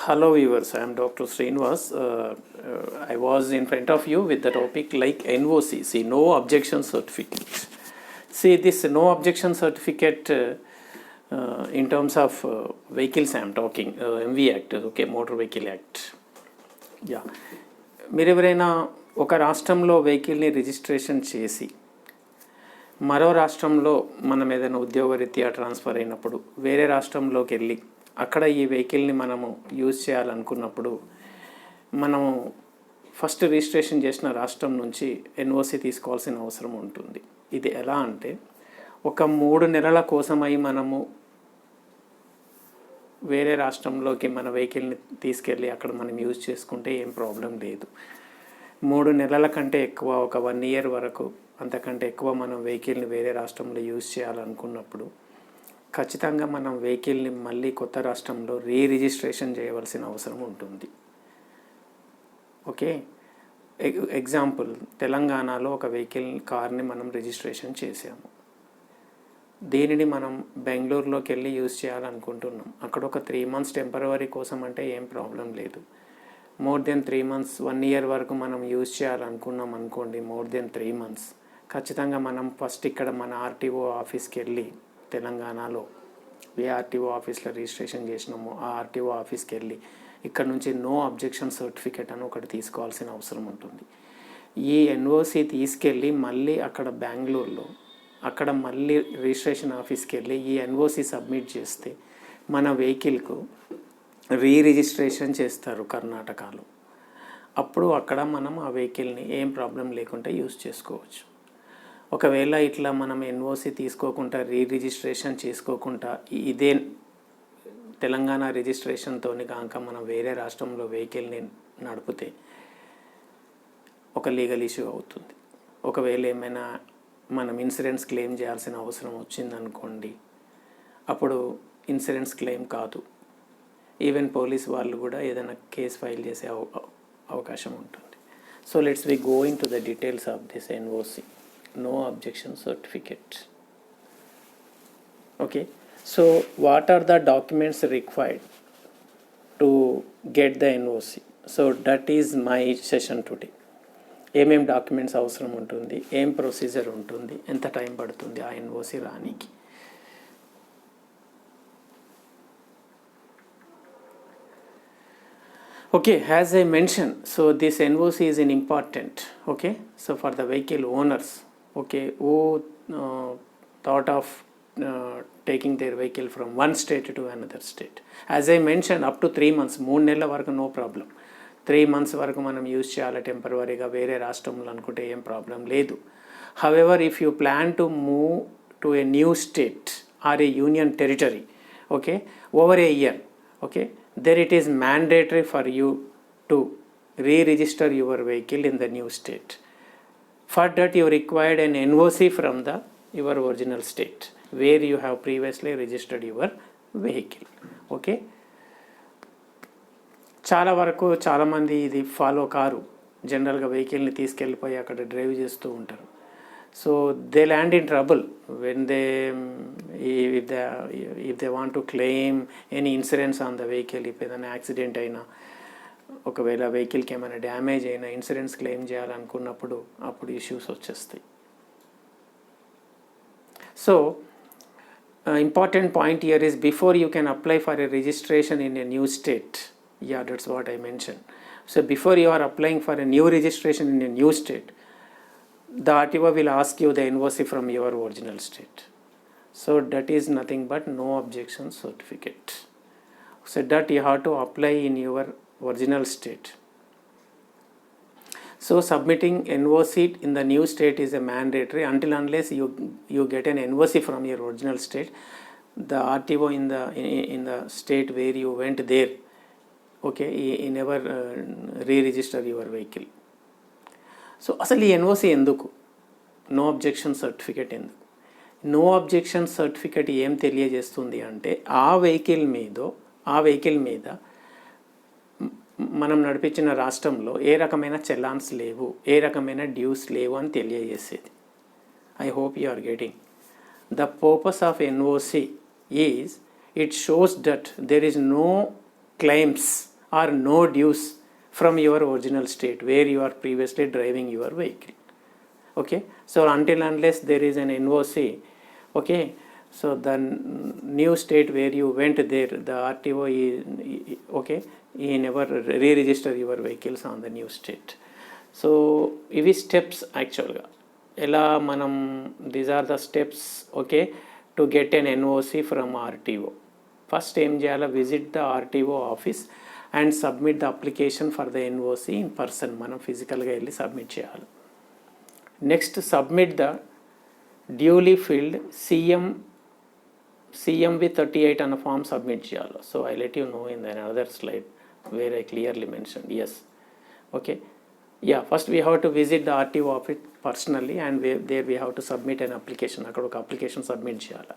Hello viewers, I am Dr. Srinivas. I was in front of you with the topic like NOC, see no objection certificate. See this no objection certificate in terms of vehicles I am talking, MV Act, okay, Motor Vehicle Act. Yeah. మీరు ఎవరైనా ఒక రాష్ట్రంలో వెహికల్ని registration చేసి మరో రాష్ట్రంలో మనం ఏదైనా ఉద్యోగరీత్యా ట్రాన్స్ఫర్ అయినప్పుడు వేరే రాష్ట్రంలోకి వెళ్ళి అక్కడ ఈ వెహికల్ని మనము యూజ్ చేయాలనుకున్నప్పుడు మనము ఫస్ట్ రిజిస్ట్రేషన్ చేసిన రాష్ట్రం నుంచి ఎన్ఓసి తీసుకోవాల్సిన అవసరం ఉంటుంది. ఇది ఎలా అంటే ఒక 3 నెలల కోసమై మనము వేరే రాష్ట్రంలోకి మన వెహికల్ని తీసుకెళ్ళి అక్కడ మనం యూజ్ చేసుకుంటే ఏం ప్రాబ్లం లేదు. 3 నెలల కంటే ఎక్కువ, ఒక 1 year వరకు అంతకంటే ఎక్కువ మనం వెహికల్ని వేరే రాష్ట్రంలో యూజ్ చేయాలనుకున్నప్పుడు ఖచ్చితంగా మనం వెహికల్ని మళ్ళీ కొత్త రాష్ట్రంలో రిజిస్ట్రేషన్ చేయవలసిన అవసరం ఉంటుంది. ఓకే, ఎగ్జాంపుల్ తెలంగాణలో ఒక కార్ని మనం రిజిస్ట్రేషన్ చేసాము. దీనిని మనం బెంగళూరులోకి వెళ్ళి యూజ్ చేయాలనుకుంటున్నాం. అక్కడ ఒక 3 months టెంపరవరీ కోసం అంటే ఏం ప్రాబ్లం లేదు. మోర్ దెన్ 3 months 1 year వరకు మనం యూజ్ చేయాలనుకున్నాం అనుకోండి, మోర్ దెన్ 3 months ఖచ్చితంగా మనం ఫస్ట్ ఇక్కడ మన ఆర్టీఓ ఆఫీస్కి వెళ్ళి, తెలంగాణలో ఏ ఆర్టీఓ ఆఫీస్లో రిజిస్ట్రేషన్ చేసినామో ఆ ఆర్టీఓ ఆఫీస్కి వెళ్ళి ఇక్కడ నుంచి నో అబ్జెక్షన్ సర్టిఫికేట్ అని ఒకటి తీసుకోవాల్సిన అవసరం ఉంటుంది. ఈ ఎన్ఓసి తీసుకెళ్ళి మళ్ళీ అక్కడ బెంగళూరులో అక్కడ మళ్ళీ రిజిస్ట్రేషన్ ఆఫీస్కి వెళ్ళి ఈ ఎన్ఓసి సబ్మిట్ చేస్తే మన వెహికల్కు రిజిస్ట్రేషన్ చేస్తారు కర్ణాటకలో. అప్పుడు అక్కడ మనం ఆ వెహికల్ని ఏం ప్రాబ్లం లేకుండా యూజ్ చేసుకోవచ్చు. ఒకవేళ ఇట్లా మనం ఎన్ఓసి తీసుకోకుండా రిజిస్ట్రేషన్ చేసుకోకుండా ఇదే తెలంగాణ రిజిస్ట్రేషన్తో కాక మనం వేరే రాష్ట్రంలో వెహికల్ని నడిపితే ఒక లీగల్ ఇష్యూ అవుతుంది. ఒకవేళ ఏమైనా మనం ఇన్సూరెన్స్ క్లెయిమ్ చేయాల్సిన అవసరం వచ్చిందనుకోండి, అప్పుడు ఇన్సూరెన్స్ క్లెయిమ్ కాదు, ఈవెన్ పోలీస్ వాళ్ళు కూడా ఏదైనా కేసు ఫైల్ చేసే అవకాశం ఉంటుంది. So let's we go in to the details of this NOC, no objection certificate. Okay, so what are the documents required to get the NOC? So that is my session today. ఏమేం documents అవసరం ఉంటుంది, ఏం procedure ఉంటుంది, ఎంత time పడుతుంది ఆ NOC రానికి. Okay, as I mentioned, so this NOC is an important, okay, so for the vehicle owners, okay, who thought of taking their vehicle from one state to another state. As I mentioned, up to 3 months, 3 నెలల వరకు no problem. 3 months వరకు మనం use చేయాలి టెంపరవరీగా వేరే రాష్ట్రంలో అనుకుంటే ఏం problem లేదు. However if you plan to move to a new state or A union territory, okay, over a year, okay, there it is mandatory for you to re-register your vehicle in the new state. For that you required an NOC from your original state where you have previously registered your vehicle. Okay, చాలా వరకు చాలామంది ఇది follow car, జనరల్గా వెహికల్ని తీసుకెళ్ళిపోయి అక్కడ drive చేస్తూ ఉంటారు. So they land in trouble when if they want to claim any insurance on the vehicle, if ఏదైనా యాక్సిడెంట్ అయినా, ఒకవేళ వెహికల్కి ఏమైనా డ్యామేజ్ అయినా ఇన్సూరెన్స్ క్లెయిమ్ చేయాలనుకున్నప్పుడు అప్పుడు ఇష్యూస్ వచ్చేస్తాయి. So important point here is before you can apply for a registration in a new state, yeah, that's what I mentioned. So before you are applying for a new registration in a new state, the RTO will ask you the NOC from your original state. So that is nothing but no objection certificate. So that you have to apply in your original state. So submitting NOC in the new state is a mandatory until unless you get an NOC from your original state. The RTO in the state where you went there, okay, he never re-register your vehicle. So అసలు ఈ NOC ఎందుకు, no objection certificate ఎందుకు? No objection certificate ఏం తెలియజేస్తుంది అంటే ఆ vehicle మీద మనం నడిపించిన రాష్ట్రంలో ఏ రకమైన చలాన్స్ లేవు, ఏ రకమైన డ్యూస్ లేవు అని తెలియజేసేది. I hope you are getting. The purpose of NOC is it shows that there is no claims or no dues from your original state where you are previously driving your vehicle. Okay, so until unless there is an NOC, okay, so the new state where you went there, the RTO is, okay, he never re-register your vehicles on the new state. So ఇవి steps యాక్చువల్గా ఎలా మనం, these are the steps, okay, to get an NOC from RTO. First ఏం చేయాలో, visit the RTO office and submit the application for the NOC in person. మనం ఫిజికల్గా వెళ్ళి submit చేయాలి. Next submit the duly filled CMV 38 అన్న form submit చేయాలి. So I let you know in the another slide where I clearly mention. Yes, okay, yeah, first we have to visit the RTO office personally and there we have to submit an application. అక్కడ ఒక application submit చేయాలి.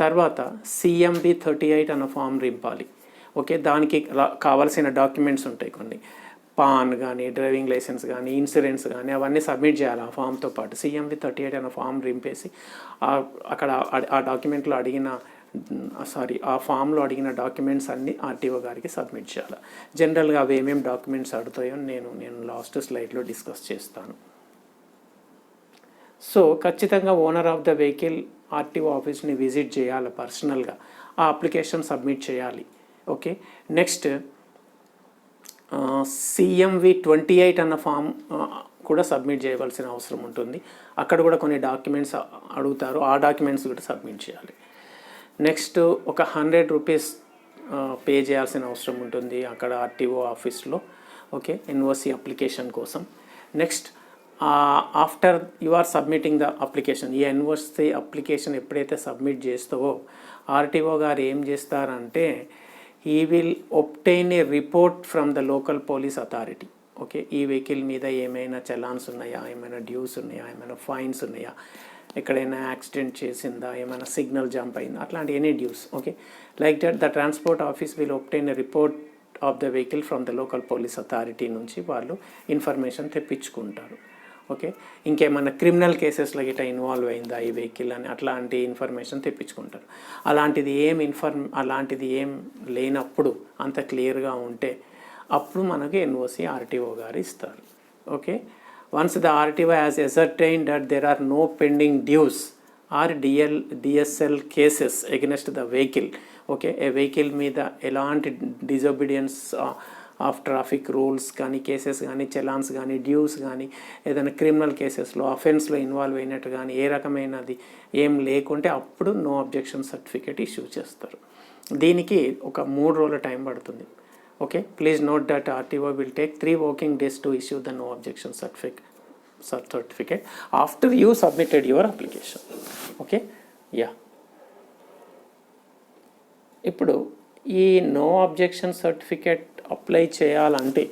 తర్వాత CMV 38 అన్న form నింపాలి. Okay, దానికి కావాల్సిన documents ఉంటాయి కొన్ని, పాన్ కానీ, డ్రైవింగ్ లైసెన్స్ కానీ, ఇన్సూరెన్స్ కానీ, అవన్నీ సబ్మిట్ చేయాలి ఆ ఫామ్తో పాటు. CMV 38 అన్న ఫామ్ నింపేసి అక్కడ ఆ డాక్యుమెంట్లో అడిగిన ఆ ఫామ్లో అడిగిన డాక్యుమెంట్స్ అన్నీ ఆర్టీఓ గారికి సబ్మిట్ చేయాలి. జనరల్గా అవి ఏమేమి డాక్యుమెంట్స్ అడుగుతాయో నేను లాస్ట్ స్లైడ్లో డిస్కస్ చేస్తాను. సో ఖచ్చితంగా owner of the vehicle RTO ఆఫీస్ని విజిట్ చేయాలి పర్సనల్గా, ఆ అప్లికేషన్ సబ్మిట్ చేయాలి. ఓకే, నెక్స్ట్ CMV 28 అన్న ఫామ్ కూడా సబ్మిట్ చేయవలసిన అవసరం ఉంటుంది. అక్కడ కూడా కొన్ని డాక్యుమెంట్స్ అడుగుతారు, ఆ డాక్యుమెంట్స్ కూడా సబ్మిట్ చేయాలి. నెక్స్ట్ ఒక 100 రూపీస్ పే చేయాల్సిన అవసరం ఉంటుంది అక్కడ ఆర్టీఓ ఆఫీస్లో. ఓకే, ఎన్ఓసి అప్లికేషన్ కోసం. Next after you are submitting the application, ఈ ఎన్ఓసి అప్లికేషన్ ఎప్పుడైతే సబ్మిట్ చేస్తావో ఆర్టీఓ గారు ఏం చేస్తారంటే, he will obtain a report from the local police authority. Okay, ఈ వెహికల్ మీద ఏమైనా చలాన్స్ ఉన్నాయా, ఏమైనా డ్యూస్ ఉన్నాయా, ఏమైనా ఫైన్స్ ఉన్నాయా, ఎక్కడైనా యాక్సిడెంట్ చేసిందా, ఏమైనా సిగ్నల్ జంప్ అయిందా, అట్లాంటి any dues. Okay, like that the transport office will obtain a report of the vehicle from the local police authority నుంచి వాళ్ళు ఇన్ఫర్మేషన్ తెప్పించుకుంటారు. ఓకే, ఇంకేమైనా క్రిమినల్ కేసెస్లో గిట్లా ఇన్వాల్వ్ అయిందా ఈ వెహికల్ అని అట్లాంటి ఇన్ఫర్మేషన్ తెప్పించుకుంటారు. అలాంటిది ఏం లేనప్పుడు, అంత క్లియర్గా ఉంటే అప్పుడు మనకి ఎన్ఓసి ఆర్టీఓ గారు ఇస్తారు. Okay, once the RTO has ascertained that there are no pending dues or DSL cases against the vehicle. Okay, A vehicle మీద ఎలాంటి డిజొబీడియన్స్ ఆఫ్ ట్రాఫిక్ రూల్స్ కానీ, కేసెస్ కానీ, చలాన్స్ కానీ, డ్యూస్ కానీ, ఏదైనా క్రిమినల్ కేసెస్లో అఫెన్స్లో ఇన్వాల్వ్ అయినట్టు కానీ ఏ రకమైనది ఏం లేకుంటే అప్పుడు నో అబ్జెక్షన్ సర్టిఫికేట్ ఇష్యూ చేస్తారు. దీనికి ఒక 3 రోజుల టైం పడుతుంది. Okay, please note that RTO will take 3 working days to issue the no objection certificate after you submitted your application. Okay, yeah, ఇప్పుడు ఈ నో అబ్జెక్షన్ సర్టిఫికేట్ అప్లై చేయాలంటే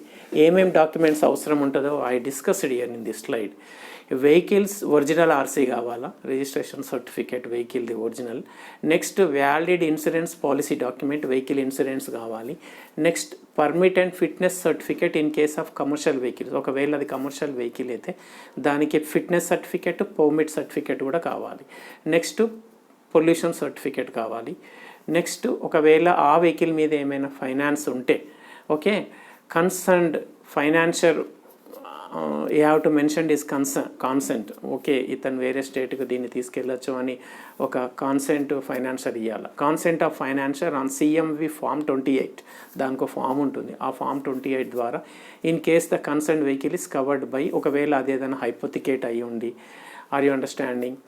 ఏమేమి documents అవసరం ఉంటుందో I discussed here in this slide. Vehicles original RC కావాలా, registration certificate వెహికల్ది original. Next valid insurance policy document, vehicle insurance కావాలి. Next permit and fitness certificate in case of commercial vehicles, ఒకవేళ అది commercial vehicle అయితే దానికి fitness certificate, permit certificate కూడా కావాలి. Next pollution certificate కావాలి. నెక్స్ట్ ఒకవేళ ఆ వెహికల్ మీద ఏమైనా ఫైనాన్స్ ఉంటే, okay, concerned financial you have to mention this consent. Okay, ఇతను వేరే స్టేట్కి దీన్ని తీసుకెళ్ళచ్చు అని ఒక కాన్సెంట్ ఫైనాన్షియర్ ఇవ్వాలి. Consent of financier on CMV Form 28, దానికి ఒక ఫామ్ ఉంటుంది. ఆ Form 28 ద్వారా in case the concern vehicle is covered by, ఒకవేళ అది ఏదైనా హైపోతికేట్ అయ్యి ఉండి, ఆర్ యూ అండర్స్టాండింగ్,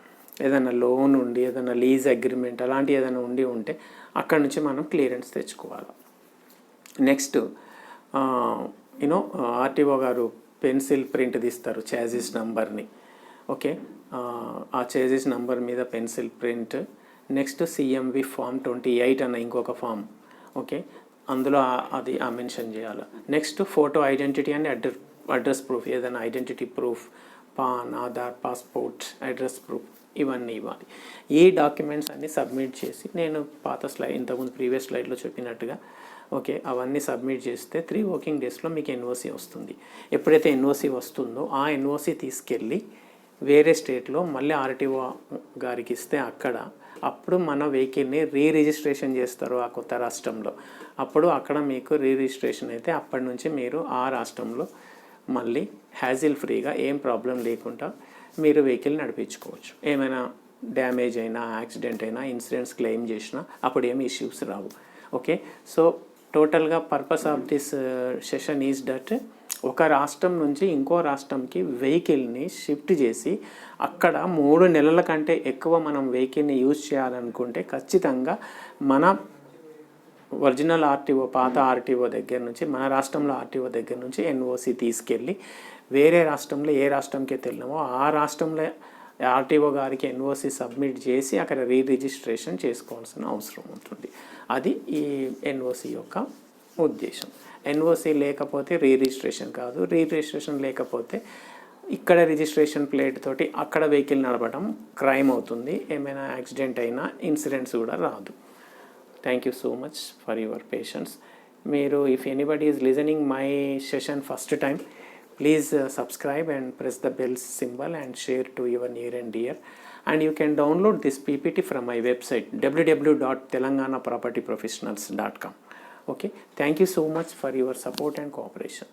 ఏదైనా లోన్ ఉండి, ఏదైనా లీజ్ అగ్రిమెంట్ అలాంటి ఏదైనా ఉంటే అక్కడి నుంచి మనం క్లియరెన్స్ తెచ్చుకోవాలి. నెక్స్ట్ యూనో ఆర్టీఓ గారు పెన్సిల్ ప్రింట్ తీస్తారు చాసిస్ నంబర్ని. ఓకే, ఆ చాసిస్ నంబర్ మీద pencil print. Next CMV Form 28 అన్న ఇంకొక ఫామ్. ఓకే, అందులో అది మెన్షన్ చేయాలి. Next photo identity and address proof, ఏదైనా identity proof, PAN, Aadhaar, passport, address proof, ఇవన్నీ ఇవ్వాలి. ఈ డాక్యుమెంట్స్ అన్నీ సబ్మిట్ చేసి, నేను ఇంతకుముందు ప్రీవియస్ స్లైడ్లో చెప్పినట్టుగా, ఓకే, అవన్నీ సబ్మిట్ చేస్తే 3 working daysలో మీకు ఎన్ఓసి వస్తుంది. ఎప్పుడైతే ఎన్ఓసి వస్తుందో ఆ ఎన్ఓసి తీసుకెళ్ళి వేరే స్టేట్లో మళ్ళీ ఆర్టీఓ గారికి ఇస్తే అక్కడ అప్పుడు మన వెహికల్ని రిజిస్ట్రేషన్ చేస్తారు ఆ కొత్త రాష్ట్రంలో. అప్పుడు అక్కడ మీకు రిజిస్ట్రేషన్ అయితే అప్పటి నుంచి మీరు ఆ రాష్ట్రంలో మళ్ళీ హ్యాజిల్ ఫ్రీగా ఏం ప్రాబ్లం లేకుండా మీరు వెహికల్ నడిపించుకోవచ్చు. ఏమైనా డ్యామేజ్ అయినా, యాక్సిడెంట్ అయినా, ఇన్సూరెన్స్ క్లెయిమ్ చేసినా అప్పుడు ఏమి ఇష్యూస్ రావు. ఓకే, సో టోటల్గా purpose of this session is that ఒక రాష్ట్రం నుంచి ఇంకో రాష్ట్రంకి వెహికల్ని షిఫ్ట్ చేసి అక్కడ 3 నెలల కంటే ఎక్కువ మనం వెహికల్ని యూజ్ చేయాలనుకుంటే ఖచ్చితంగా మన ఒరిజినల్ ఆర్టీఓ, పాత ఆర్టీఓ దగ్గర నుంచి, మన రాష్ట్రంలో ఆర్టీఓ దగ్గర నుంచి ఎన్ఓసి తీసుకెళ్ళి వేరే రాష్ట్రంలో ఏ రాష్ట్రంకి వెళ్ళినామో ఆ రాష్ట్రంలో ఆర్టీఓ గారికి ఎన్ఓసి సబ్మిట్ చేసి అక్కడ రిజిస్ట్రేషన్ చేసుకోవాల్సిన అవసరం ఉంటుంది. అది ఈ ఎన్ఓసి యొక్క ఉద్దేశం. ఎన్ఓసి లేకపోతే రిజిస్ట్రేషన్ కాదు, రిజిస్ట్రేషన్ లేకపోతే ఇక్కడ రిజిస్ట్రేషన్ ప్లేట్ తోటి అక్కడ వెహికల్ నడపడం క్రైమ్ అవుతుంది. ఏమైనా యాక్సిడెంట్ అయినా ఇన్సూరెన్స్ కూడా రాదు. Thank you so much for your patience. మీరు if anybody is listening my session first time, please subscribe and press the bell symbol and share to your near and dear. And you can download this PPT from my website www.telanganapropertyprofessionals.com. Okay, thank you so much for your support and cooperation.